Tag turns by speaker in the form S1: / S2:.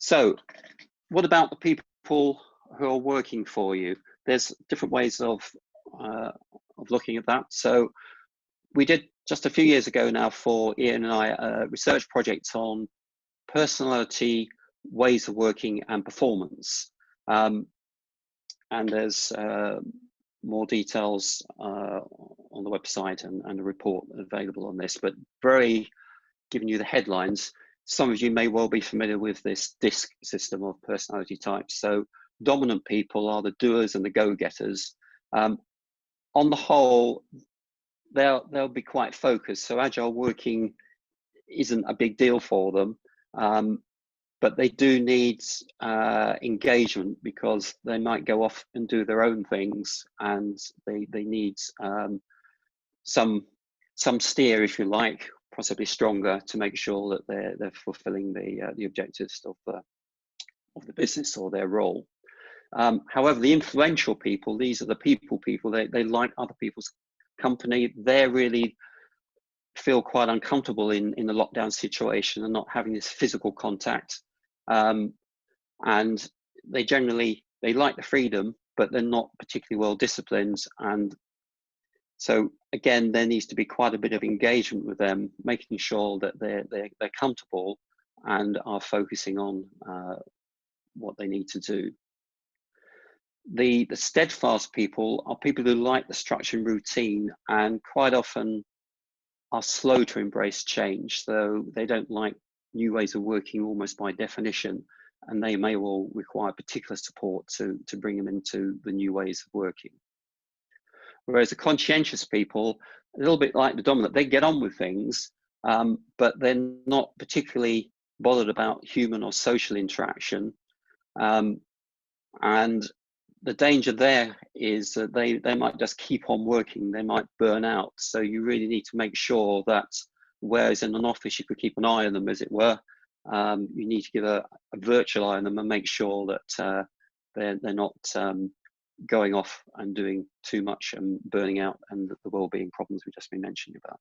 S1: So what about the people who are working for you? There's different ways of looking at that. So we did just a few years ago now for Ian and I a research project on personality, ways of working and performance. And there's more details on the website and a report available on this, but very giving you the headlines. Some of you may well be familiar with this DISC system of personality types. So dominant people are the doers and the go-getters. On the whole, they'll be quite focused. So agile working isn't a big deal for them, but they do need engagement because they might go off and do their own things, and they need some steer, if you like, possibly stronger, to make sure that they're fulfilling the objectives of the business or their role. However, the influential people, these are the people, they like other people's company. They really feel quite uncomfortable in the lockdown situation and not having this physical contact. And they like the freedom, but they're not particularly well disciplined. And so again, there needs to be quite a bit of engagement with them, making sure that they're comfortable and are focusing on what they need to do. The steadfast people are people who like the structure and routine, and quite often are slow to embrace change. So they don't like new ways of working almost by definition, and they may well require particular support to bring them into the new ways of working. Whereas the conscientious people, a little bit like the dominant, they get on with things, but they're not particularly bothered about human or social interaction. And the danger there is that they might just keep on working, they might burn out. So you really need to make sure that, whereas in an office you could keep an eye on them, as it were, you need to give a virtual eye on them and make sure that they're not going off and doing too much and burning out, and the well-being problems we've just been mentioning about.